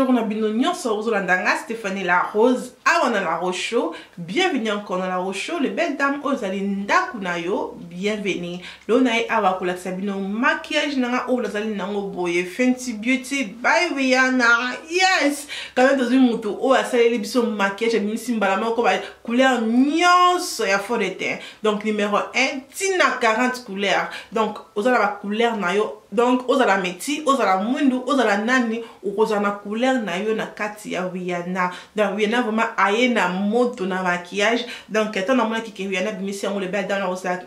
bonjour na bino nyonso ozolanda Stéphanie La Rose awa na La Rose Show. Bienvenue encore dans La Rose Show. Les belles dames ozali ndaku na yo, bienvenue. Lo na awa kolakisa bino maquillage nanga o lazali nango boye Fenty Beauty by Rihanna. Yes, quand même dans une moto o asali biso maquillage bimisi mbala moko ba couleur nyonso ya fond de teint. Donc numéro 1 tina 40 couleurs. Donc ozala ba couleur na yo. Donc ozala meti, ozala mwindu, ozala nani, ozala couleur na yo na kati ya Rihanna. Donc Rihanna vraiment aye na moto na maquillage. Donc étant na mona ki Rihanna bimisi yango le bel dans la osaka.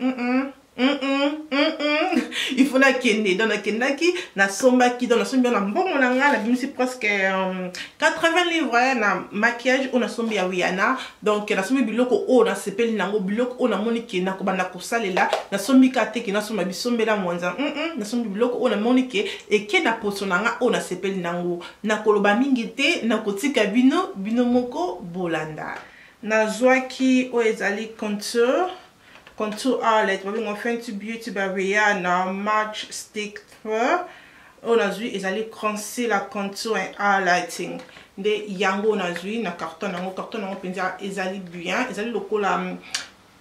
Il faut na kende dans la kendaki na somba ki dans la somba na mbongo na nga na bimisi presque 80 livres na maquillage on a sombi ya Rihanna. Donc na sombi biloko o na sepeli nango biloko o na moni ki na ko banda ko salela na sombi ka te ki na somba bisombela mwanza na sombi biloko o na moni ki e ke na poso na nga o na sepeli nango na koloba mingi te na kotika bino moko bolanda na zwaki o ezali contour highlight, on Fenty Beauty by Rihanna Match Stick 3. On a vu ils allaient crancer la contour et highlighting. De yango on a vu na carton on penza ils allaient bien, ils allaient le cola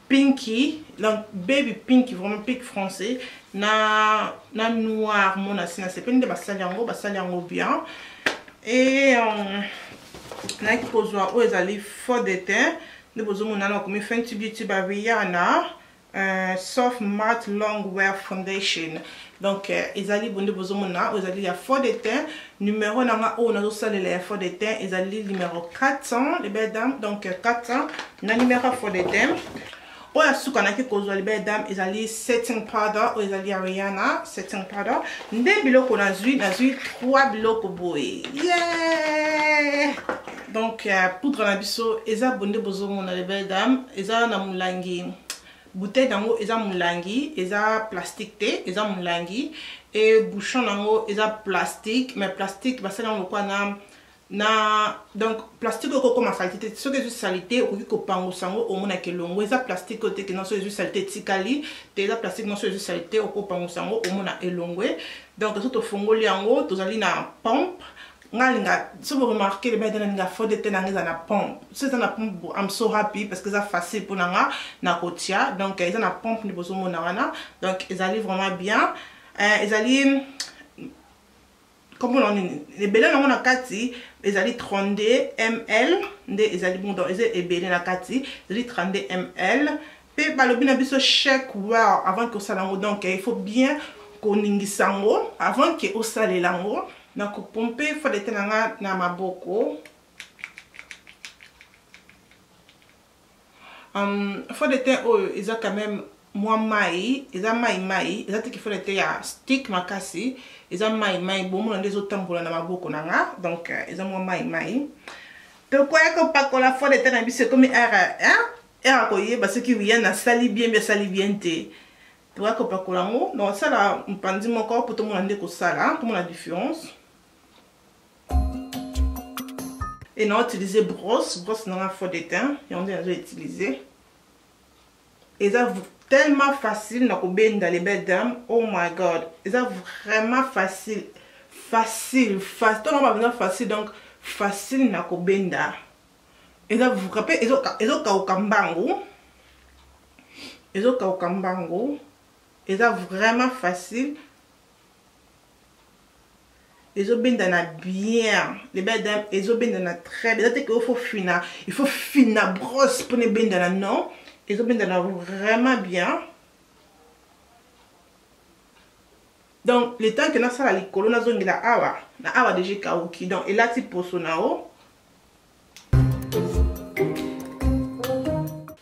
pinky, donc baby pinky vraiment pink français. Na noir mon asina c'est pas de basali yango bien. Et na qui pose où ils allaient fort de teint. Nous posons mon comme Fenty Beauty by Rihanna. Soft matte long wear foundation. Donc ils allaient bonde bozomona ils allaient ya fond de teint numéro nanga o na zo la fond de teint ils allaient numéro 400 les belles dames. Donc 400 na numéro fond de teint o ya suka na ki kozwa les belles dames ils allaient setting powder o ils allaient Rihanna setting powder nde biloko na zui 3 biloko boy. Yeah, donc poudre na biso eza bonde bozomona les belles dames eza na mulangi bouteille dango eza mulangi eza plastique te eza mulangi et bouchon dango eza plastique mais plastique basala ngo kwa na donc plastique ko comme salité ce que je salité ko ko pango sango o mona kelongo eza plastique te que non so je salité tikali te eza plastique non so je salité ko pango sango o mona elongwe. Donc so to fongoli yango tozali na pompe si vous remarquez les belles dans la fond de teint dans la pompe, c'est dans la pompe. I'm so happy parce que c'est facile pour nanga na kotia. Donc ils ont la pompe ni bozo monana. Donc ils allaient vraiment bien. Ils allaient comme on dit les belles dans la kati, ils allaient 32 ml. Ils allaient bon donc ils allaient belles la kati, ils allaient 32 ml. Puis bah le bien biso check wow avant que ça lango. Donc il faut bien qu'on ningisango avant que au sale lango. Na ko pomper fo de tenanga na maboko fo de ten o ils ont quand même moi mai ils ont mai ils ont qu'il faut de ten ya stick makasi ils ont mai bon mon des autres tambola na maboko nanga. Donc ils ont moi mai donc quoi que pas ko la fo de ten na biso comme era ko ye parce que rien na sali bien te tu vois que pas ko lango non ça là on pandi mon corps pour tout le monde ande ko sala tout la différence. Et non utiliser brosse dans la fond de teint et on a déjà utilisé et ça tellement facile na kobenda les belles dames. Oh my god, c'est vraiment facile tout on va venir facile donc facile na kobenda et ça vous rappelez ezo kaukambango et ça vraiment facile. Les obéis na bien les belles dames les obéis na très bien c'est que il faut finir brosse pour les belles dames non les obéis na vraiment bien. Donc le temps que na sala likolo na zongi la awa déjà kauki donc et là tu poso nao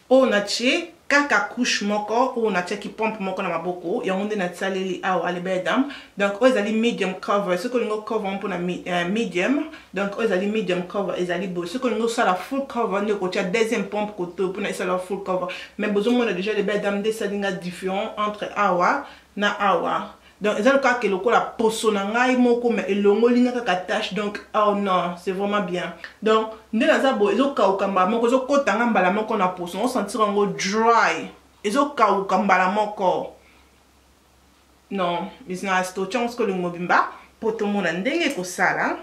on a tché kaka couche moko ou na qui pompe moko na maboko et on na tsaleli awa les belles dames. Donc ils allaient medium cover ce que nous cover pour na medium. Donc ils allaient medium cover ils allaient beau ce que nous ça la full cover ne côté deuxième pompe côté pour na ça la full cover mais besoin on a déjà les belles dames des salinga différents entre awa na awa. Donc ils ont le cas que le coup la poso na ngai moko mais elongo linga ka tâche donc oh non c'est vraiment bien. Donc ne la zabo ils ont kaukamba moko zo kotanga mbala moko na poso on sentir ngo dry ils ont kaukamba la moko non ils n'ont pas de chance que le mobimba pour tout le monde ndenge ko sala.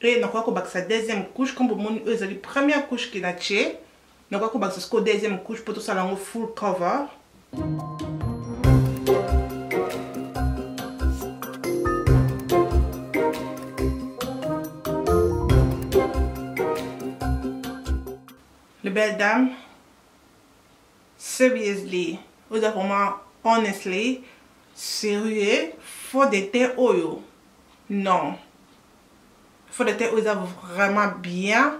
et nakoka kobakisa deuxième couche comme bomoni oyo ezali première couche ki na tie nakoka kobakisa siko deuxième couche po tosala yango full cover. Les belles dames, seriously, vous avez vraiment, honestly, sérieux, faut de thé oyo. Non. Faut de thé oyo, vraiment bien.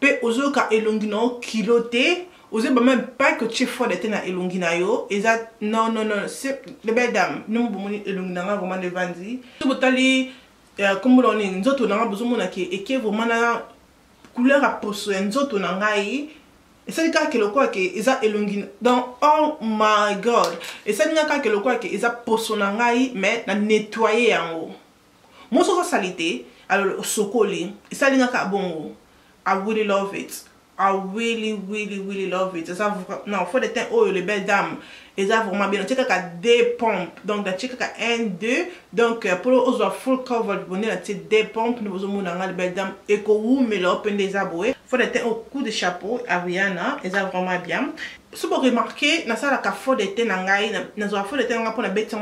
Pe ozo ka elongi na kiloté. Ozo même pas que tu faut de thé na elongi na yo. Non. Les belles dames, nous bomoni elongi na vraiment de vandi. Tout botali, comme on dit, nous autres on a besoin de et qui vraiment na couleur à poso nzoto na ngai esa lika ke lokwa ke eza elongi dans oh my god esa lika ke lokwa ke eza poso na ngai mais na nettoyer yango moso so salite alors sokoli esa lika bongo. I really love it. I really love it. Ça non faut des temps oh les belles dames et ça vraiment bien. Tu as des pompes donc tu as 1 2 donc pour aux full cover bonnet la petite des pompes nous vous montrons les belles dames et que vous mais là open des aboués faut des temps au coup de chapeau à Rihanna et ça vraiment bien. Si vous remarquez na ça la café de thé nangai na zo fo de thé pour na bête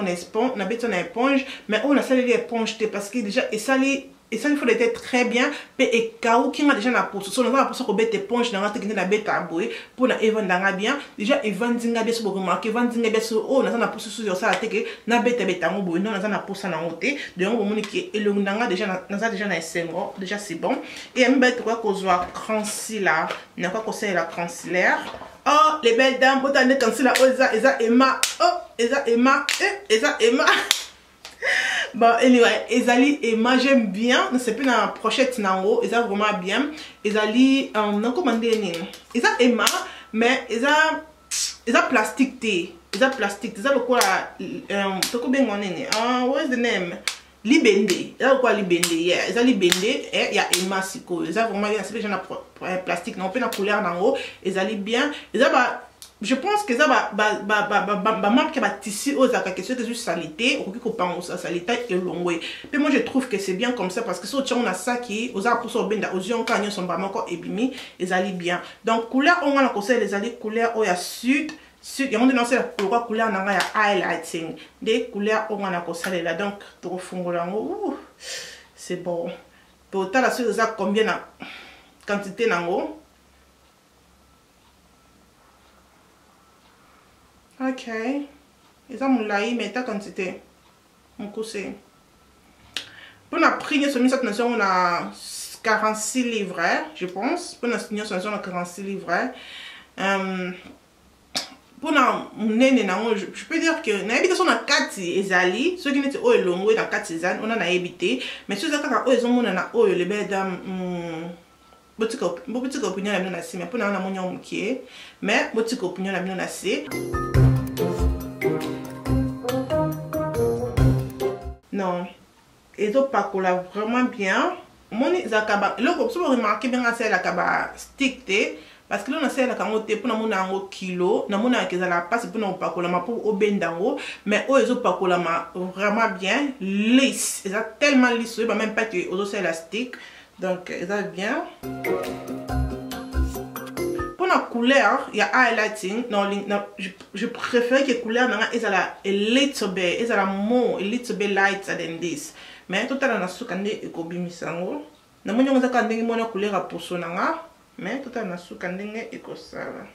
en éponge mais on a ça les éponges parce que déjà et ça et ça il faut être très bien et kaou qui a déjà la peau sur la peau bête éponge dans la technique la bête à bouer pour na even danga bien déjà even dinga bien sur remarquer even dinga bien sur oh na la peau sur ça la teke na bête ngo bouer non na la peau ça na hoté de on moni qui et le danga déjà na déjà na esengo déjà c'est bon et même bête quoi qu'on soit concealer na quoi qu'on c'est la concealer. Oh les belles dames pour t'amener concealer eza Emma bon anyway ezali Emma j'aime bien c'est plus dans la pochette nango eza vraiment bien ezali non comment dire ni eza Emma mais eza plastique thé eza plastique eza le quoi toko bengo nene what is the name libende eza le quoi libende yeah eza libende et ya Emma siko eza vraiment bien c'est déjà na plastique non pe na couleur nango ezali bien eza ba je pense que ça va marquer ma tissu aux question de juste salité ou qu'on pense à salité et longue mais moi je trouve que c'est bien comme ça parce que si on a ça qui aux pour so benda aux yeux quand ils sont vraiment encore ébimi ils allaient bien donc couleur on a la conseil les alliés couleur au ya sud et on dénonce la couleur n'a ya highlighting des couleurs on a la conseil là donc trop fongola c'est bon pour ta la suite ça combien la quantité nango. Ok, et ça mon laï mais ta quantité mon coussin pour la première semaine cette nation on a 46 livres je pense pour la première semaine on a 46 livres pour la nene je peux dire que na habitation na 4 ezali ceux qui n'étaient au longo dans 4 saisons on a habité mais ceux qui ont ils ont na o les belles dames boutique opinion la bien mais pour na monyo mkie mais boutique opinion la bien assez. Non, et donc pas coller vraiment bien. Mon zakaba, le comme vous remarquez bien c'est la kaba stick té parce que là on a c'est la kamote pour na mona ngo kilo, na mona que ça la passe pour na pas coller ma pour au bendango, mais eux ils ont pas coller ma vraiment bien lisse. Ils ont tellement lisse, même pas que aux c'est élastique. Donc ils ont bien. La couleur, il y a highlighting. Non, je préfère que la couleur est a little bit light than this. Mais tout à l'heure, on a et kobisango. Na monyo on a une couleur à poso nanga. Mais tout à l'heure, on a et kosala.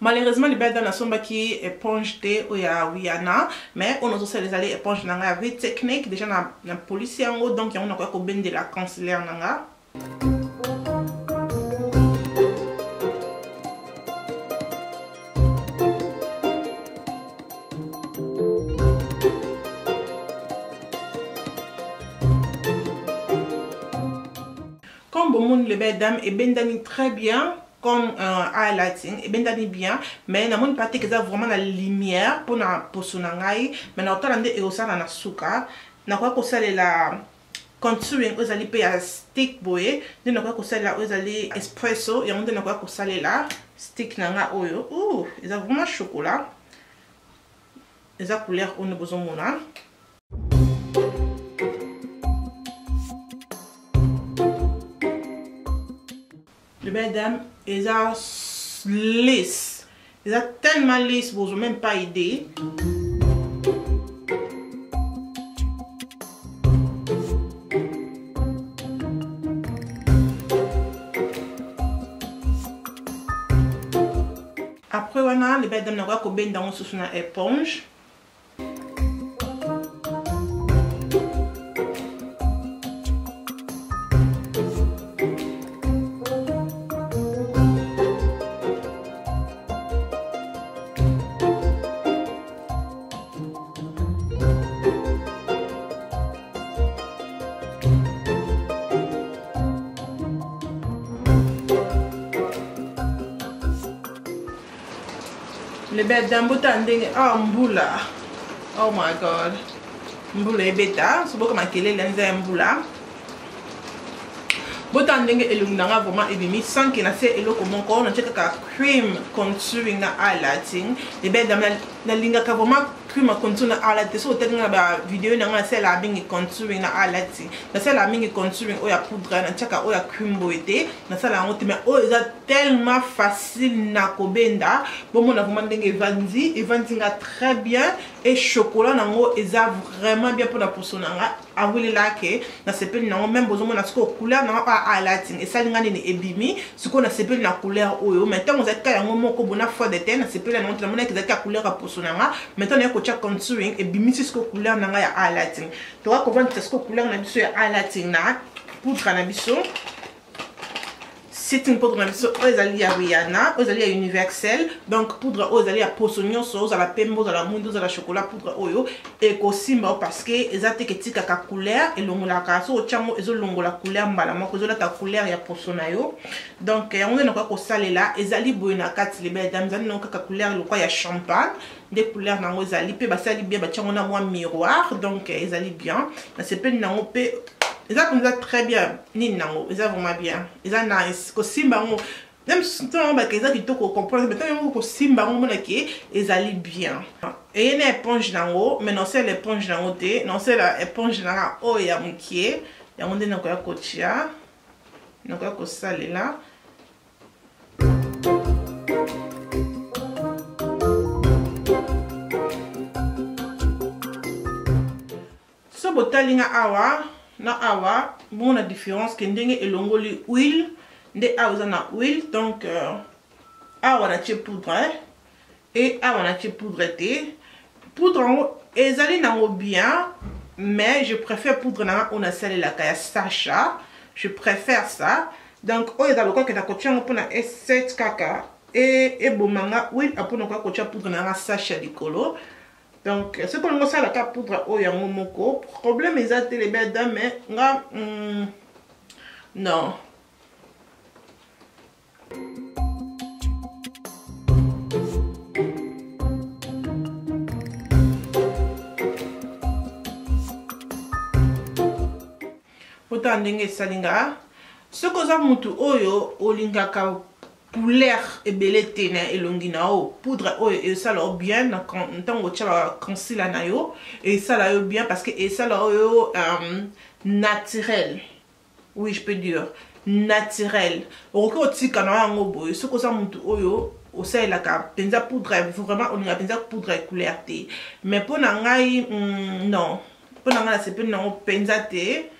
Malheureusement, les belles dans la sombre qui éponge thé ou ya Rihanna, mais on a aussi les allées éponge nanga avec technique déjà na policier en haut donc on a quoi qu'on ben de la conseillère nanga. Comme bon monde les belles dames et ben dani très bien. Comme highlighting et bien d'aller bien mais na mon partie que ça vraiment la lumière pour na posonangai mais na otala et aussi na suka na quoi que ça la contouring aux allez payer stick boy de na quoi que ça la aux allez espresso et on de na quoi que ça là stick nanga oyo. Ouh, ils ont vraiment chocolat. Ils ont couleur on a besoin mona. Le mesdames, ils ont lisse. Ils ont tellement lisse, vous n'avez même pas idée. Après, on a les mesdames, on va couper dans une éponge. Le bête d'ambouta ndenge mbula. Oh my god. Mbula ebeta, so boka makele lenza mbula. Bota ndenge elunganga vraiment ebimi sans que na se eloko moko na cheka ka cream contouring na highlighting. Le bête na linga ka vraiment cream contouring na highlighting. So tenga ba video na nga se la bingi contouring na highlighting. Na se la bingi contouring oya poudre na cheka oya cream boité. Na se la ngote mais oh eza tellement facile na kobenda. Bon mon a vraiment ndenge evandi nga très bien et chocolat nango eza vraiment bien pour la personne nga. Avouez là que na sepeli nango même besoin na sko couleur na highlighting et ça lingani ni ebimi ce qu'on a sepeli na couleur oyo maintenant on a ka yango moko bona fois de teint na sepeli na montre mona que ka couleur a personne nga maintenant na ko cha contouring ebimi ce couleur na nga ya highlighting to va comprendre ce couleur na biso ya highlighting na poudre na biso. C'est une poudre aux alliés à Rihanna, aux alliés à Universel, donc poudre aux alliés à Possognon, aux à la pembe, aux à la moindre, aux à la chocolat, poudre oyo, et aussi parce que les attaques à couleur et l'ongola casso, au chamo, et l'ongola couleur, malama, que la couleur ya Possonayo. Donc, on est encore au salé là, et alliés boina kat, les belles dames, ils n'ont qu'à couleur, le quoi ya champagne, des couleurs dans les alliés, puis bah ça bien, bah tiens, on a moins miroir, donc ils alliés bien, c'est pas une angopé. Ils ont très bien, ils ont vraiment bien, ils ont nice. Même si ils ont comprendre, mais ils ont bien. Et il y a une éponge dans l'eau, mais non c'est l'éponge dans l'eau, non c'est l'éponge dans l'eau, il y a un pied, il y a un dé dans le côté, il y a un côté là. Ce bottle awa. Na awa bon la différence que ndenge elongo li huile nde awa na huile donc awa na tie poudre et awa na tie poudre te poudre ezali nango bien mais je préfère poudre na on a salé la kaya Sacha je préfère ça donc o ezalo ko que na kotia pour na S7 kaka et bomanga huile apona ko kotia poudre na Sacha likolo. Donc, ce qu'on a la carte poudre au yamomoko, problème est à les belles dames, mais non. Autant d'engue salinga. Ce que ça monte oyo, olinga ka couleur et belle tena et longinao poudre oyo et ça là bien quand on tient concealer na yo et ça là bien parce que et ça là oyo naturel, oui je peux dire naturel oko tika na yango boy ce que ça monte oyo au sein la ka penza poudre vraiment on a penza poudre couleur té mais pour na ngai non pour na ngai c'est peu non penza té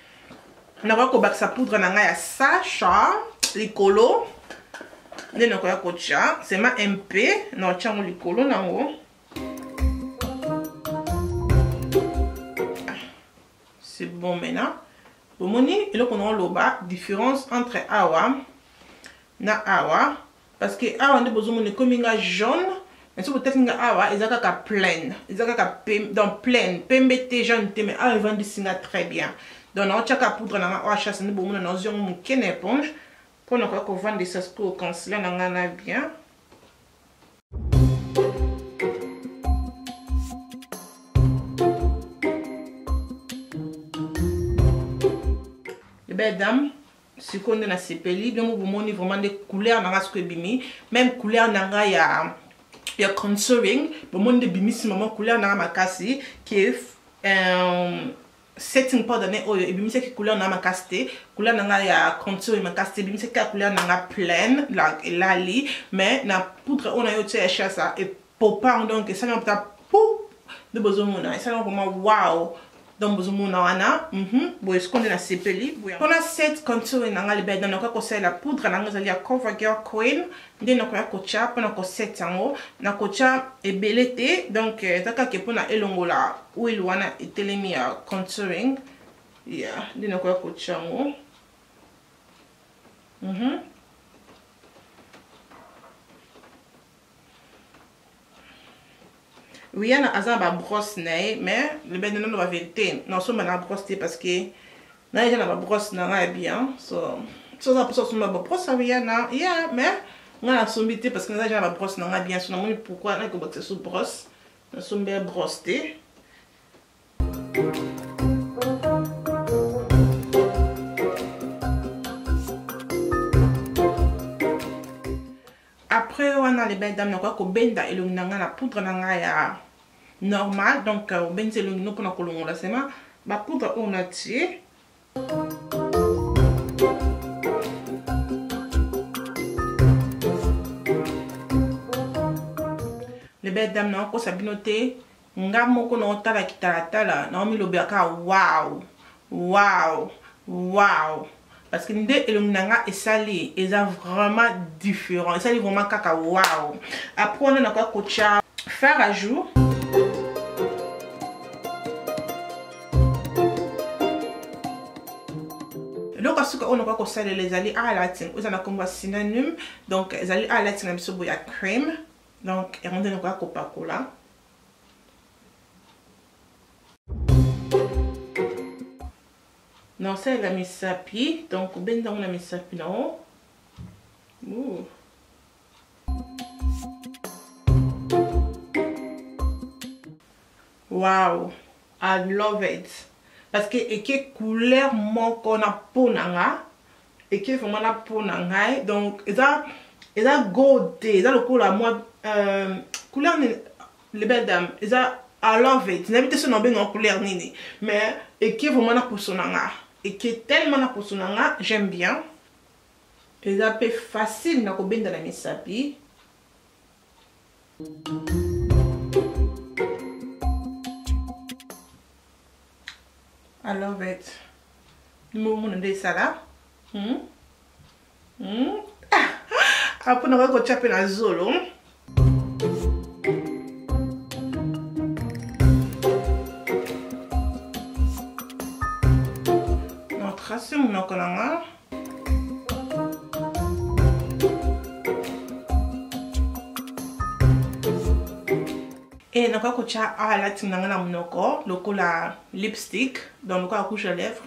na ko bak sa poudre na ngai ya Sacha likolo. C'est ma MP, non, tiens, le colo là haut. C'est bon maintenant. Pour moni, et là qu'on a le bas, différence entre awa na awa, parce que awa on a besoin de comme une jaune, mais si peut-être une awa, ils ont qu'à pleine, ils ont qu'à dans pleine, pembete jaune, mais awa ils vendent des signes très bien. Donc on a qu'à poudre na awa chasse, nous bon on a besoin de une éponge. Pour ne pas qu'on vende des sauces au concealer, on en a bien. Les belles dames, sikoyo nde nasepeli donc bomoni vraiment des couleurs nanga sikoyo ebimi même couleur nanga ya contouring bomoni nde ebimisi mama couleur nanga makasi qui est setting powder ne oyo ebimisaki couleur nanga makasi te couleur nanga ya contour makasi te ebimisaki ka couleur nanga pleine elali mais na poudre oyo na yo tia ya chasa epopang donc esalaka mpenza pou nde bozomona esalaka vraiment wow donc bozomona wana boye sikoyo nde nasepeli mpona set contour nanga libele na nakoya kosalela poudre nanga ezali ya CoverGirl Queen nde nakoya kotia mpona koset yango nakotia ebele te donc eza kaka mpona elongola oil wana etelemi ya contouring nde nakoya kotia yango Rihanna aza ba brosse na ye mais le ben non va vérité non so na brosse parce que na ya na ba brosse na nga bien so ça pour ça ba brosse Rihanna mais nga sombité parce que na ya na ba brosse na nga bien so na moi pourquoi na ko ba sous brosse na sombe brosse té après on a les belles dames na ko benda elonginanga na poudre na nga ya normal donc benze elongino pona kolongola sema ba poudre on a tie les belles dames na ko sabinote nga moko na otala kitala na omi lobeka wow wow wow parce que nde elonginanga esali eza vraiment différent esali vraiment kaka wow après on a quoi kocha faire à jour donc asuka on va kosalela ezali highlighting oza na komba synonyme donc ezali highlighting na biso boya ya crème donc eronde na ko pakola non c'est la misapi donc benda on a misapi non wow I love it parce que et couleur moko na peau nanga et que vraiment la peau nanga donc eza gold eza le couleur moi couleur les belles dames eza I love it n'habite ce nom en couleur nini mais et que vraiment la peau nanga et que tellement la peau nanga j'aime bien eza peu facile na ko benda na misapi I love it. Numu nde sala. Apo na ko chape na zolo. Na tracer mon okolanga. Et nous avons à la tinanga monoko, la lipstick, donc nous avons couche à lèvres.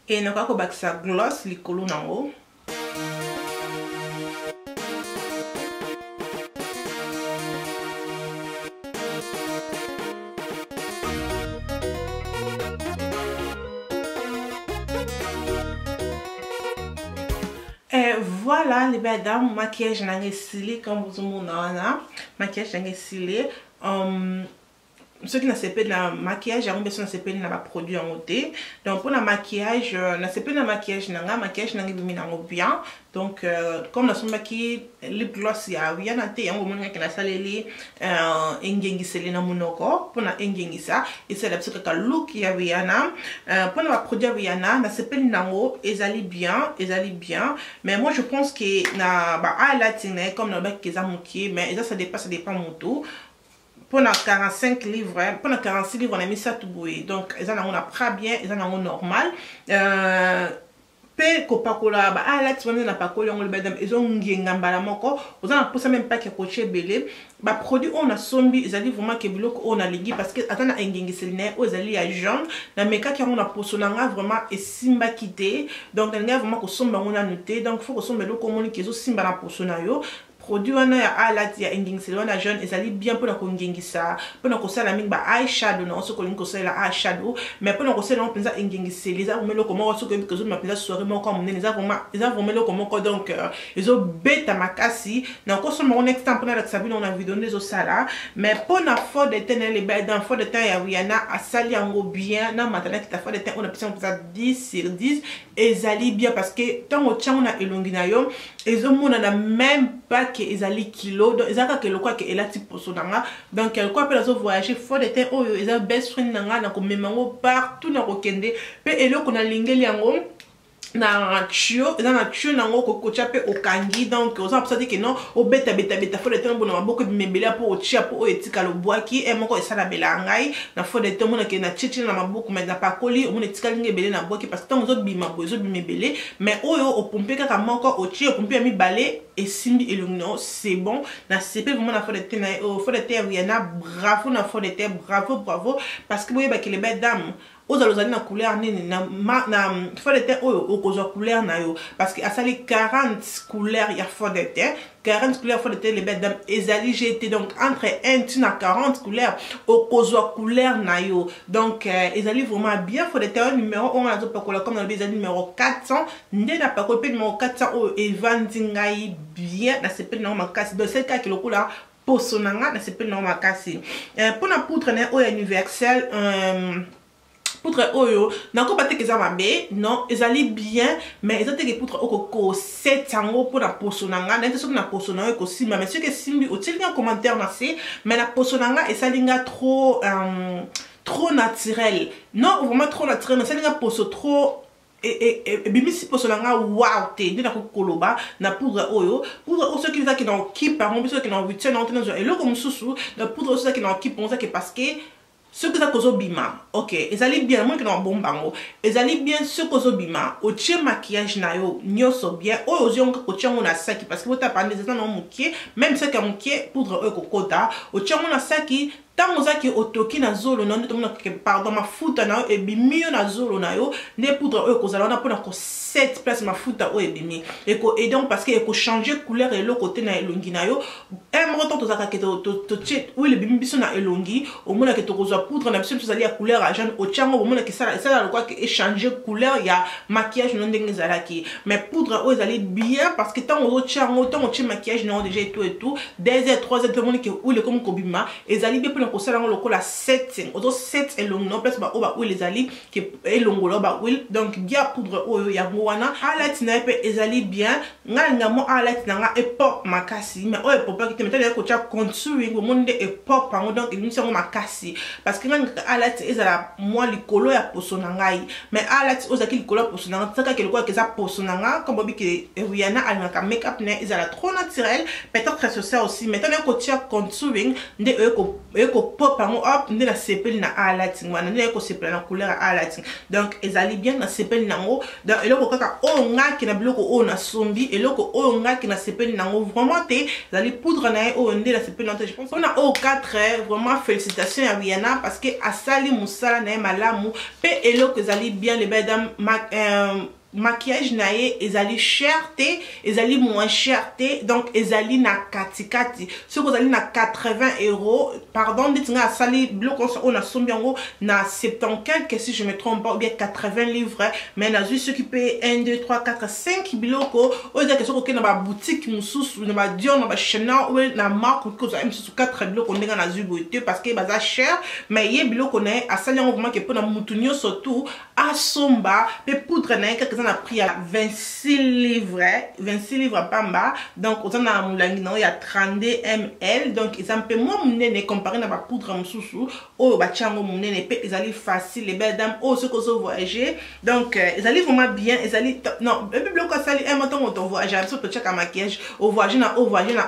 Et nous avons sa gloss, les colons en haut. Voilà les belles dames, maquillage n'a stylé comme vous avez maquillage n'a stylé. Ceux qui n'ont pas de la maquillage, ils ont pas de produit en côté. Donc pour le maquillage, n'a pas de maquillage n'a bien. Donc comme nous sommes qui lip gloss ya rien à terre, on va que saleli engengi selena monoko pour na engengi ça et c'est la petite look ya Rihanna pour na produit Rihanna na s'appelle nango ezali bien mais moi je pense que na ba highlighting comme na ba kezamuki mais ça dépend mon tout. Pour 45 livres, pour 46 livres, on a mis ça tout bouillé. Donc, ils en ont pas bien, ils en ont normal. Pe kopakola ba ala tsone na pakola ngol badam ils ont ngengamba la moko aux en posa même pas que coacher belé ba produit on a sombi ils allaient vraiment que biloko on a ligi parce que atana ngengi selina aux alliés à jaune na meka qui on a posonanga vraiment et simba quitté donc il y a vraiment que somba on a noté donc faut que somba lo komoni kezo simba na posona yo produit wana ya highlight ya ingengisa wana jeune ezali bien pour na kongengisa pour na kosala mingi ba eyeshadow na soko lingi kosala eyeshadow mais pour na kosala na penza ingengisa les melo comment soko que zo mapeza soirée moko monene eza vraiment melo comment donc ezo beta makasi na kosoma next time pour na sabino na vidéo ndezo sala mais pour na fond de teint les belles dans fond de teint ya Rihanna asali yango bien na matana qui ta fond de teint on a pisa 10/10 ezali bien parce que tant au tient on a elongi na yo ezo mona na même pas que ezali kilo donc ezaka que le quoi que elati poso nanga donc quelque quoi peut zo voyager fond de teint oyo eza best friend nanga na ko memango partout na ko kende pe eloko na lingeli yango na tio nango kokocha pe okangi donc on ça dit que non o beta faut le temps bona beaucoup de mebela pour o chia pour etika lo boaki e moko esala belangai na faut de temps mona ke na chichi na mabuku mais na pakoli o mona etika linge bele na boaki parce que tant zo bima bozo bimebele mais oyo o pompe kaka moko o chia pompe mi balé et simbi elongno c'est bon na CP vraiment na faut de temps na faut de temps Rihanna bravo na faut de temps bravo parce que boye ba que les belles dames aux alozali na couleur nini na fond de teint oyo okozwa couleur na yo parce que asali 40 couleurs ya fond de teint 40 couleurs fond de teint les belles dames ezali GT donc entre 1 na 40 couleurs okozwa couleur na yo donc ezali vraiment bien fond de teint numéro 1 na zo pakola comme na ezali numéro 400 nde na pakola pe numéro 400 oyo evandi ngai bien na sepe na makasi donc c'est cas que le couleur posonanga na sepe na makasi pour na poudre na oyo universel poudre oyo nako pate que ça va bien non ezali bien mais ezate que poudre oko 7 yango pour la posonanga na nteso na posonanga ko simba mais ce que simbi o tili en commentaire na c'est mais la posonanga esalinga trop naturel non vraiment trop naturel mais esalinga poso trop et bimisi posonanga wow te ndina ko koloba na poudre oyo ceux qui disent que dans qui par exemple ceux qui dans 8 ans dans et le comme susu la poudre ceux qui dans qui pense que parce que ce que ça cause bima ok ezali bien moi que na bon bango ezali bien ce cause bima o tie maquillage na yo nyoso bien o ozio ko tia na saki parce que bota pande ça na mukie même ça ka mukie poudre ko kota o tia na saki tant ozaki otoki na zolo na ndoto mona ke pardon mafuta na e bimio na zolo na yo ne poudre oyo kozala na pona ko 7 place mafuta oyo bimi et donc parce que e ko changer couleur et le côté na elongi na yo un moment to zaka ke to tche ou le bimi biso na elongi o mona ke to kozwa poudre na biso tozali ya couleur à jaune o tiango o mona ke ça le quoi que échanger couleur ya maquillage non ndenge zalaki mais poudre oyo ezali bien parce que tant ozo tiango tant o tche maquillage na déjà et tout 2 heures 3 heures to mona ke ou le comme kobima ezali bien ko sala ngolo la 7 ozo 7 elongo no place ba oba ou les ali ke elongo lo ba will donc bien poudre oyo ya wana highlight na pe ezali bien nga mo highlight na nga e pop makasi mais oyo pop ki te metale ko tia contouring o monde e pop ngo donc il nso makasi parce que nga highlight ezala moi likolo ya poso na ngai mais highlight ozaki likolo ya poso na nga saka ke lokwa ke za poso na nga comme bobi ke Rihanna alina ka make up ne ezala trop naturel peut-être très social aussi maintenant ko tia contouring nde ko pop en hop nde na sepeli na highlight wana nde ko sepeli na couleur highlight donc ezali bien na sepeli nango donc eloko kaka o nga ki na biloko o na sombi eloko o nga ki na sepeli nango vraiment te ezali poudre na o nde na sepeli nango je pense on a au 4 vraiment félicitations à Rihanna parce que asali musala na malamu pe eloko ezali bien les belles dames maquillage naie ezali cherté ezali moins cherté donc ezali na katikati ce que ezali na 80 € pardon ditinga sali bloko on a sombiango na 75 que si je me trompe pas ou bien 80 livres mais na juste ce qui paye 1 2 3 4 5 biloko o eza que soki na ba boutique mususu na ba Dior na ba Chanel ou na marque que ça mususu 4 biloko ndenga na zuboité parce que baza cher mais ye biloko na asali yango vraiment que pour na mutunyo surtout asomba pe poudre na que a pris à 26 livres pamba donc on a moulangi il y a 32 ml donc ils ont peu moins mouné comparé à la poudre mususu oh ba chango mouné pe ils allaient facile les belles dames oh ce que vous voyagez donc ils allaient vraiment bien ils allaient non bébé bloc ça allait un moment on voyage sur le check à maquillage au voyage na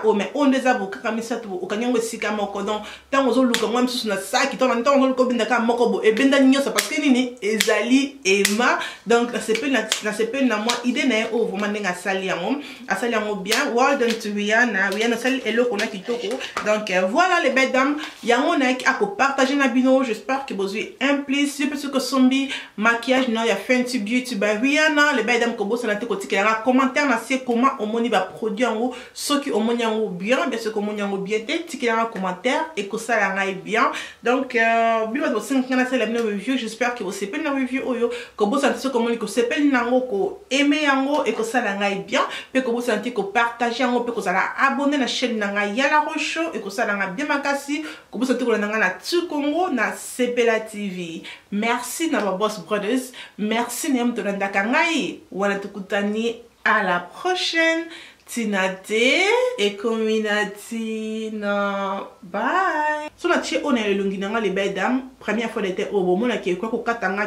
oh mais on des avocats comme ça au kanyango sika moko donc tant on look moi mususu na ça qui tant on look binda ka moko bo e benda nyosa parce que nini ils allaient Emma donc c'est peu na sepeli na moi idée na o vraiment ndenge asali yango bien. Well done to Rihanna sali eloko na kitoko. Donc voilà les belles dames, yango na ki ako partager na bino. J'espère que vous avez un plaisir parce que sombi maquillage na ya Fenty Beauty by Rihanna. Les belles dames ko bossa na te ko tikela commentaire na c'est comment omoni ba produit yango, soki omoni yango bien sûr ko omoni yango bien te tikela commentaire et ko sala ngai bien. Donc bilo do 5 na c'est la review. J'espère que vous sepeli na review oyo ko bossa na te ko omoni ko sepeli nango ko aimer yango et ko sala ngai bien pe ko bossa na te ko partager yango pe ko sala abonner na chaîne na ngai ya la rocho et ko sala ngai bien makasi ko bossa na te ko na ngai na Congo na Sepela TV. Merci na Boss Brothers, merci na mtolanda kangai wana tukutani à la prochaine. Tinate et Kominatina. Bye. So na tie on a le lungi nanga les belles dames. Première fois d'été au moment na qui quoi ko katanga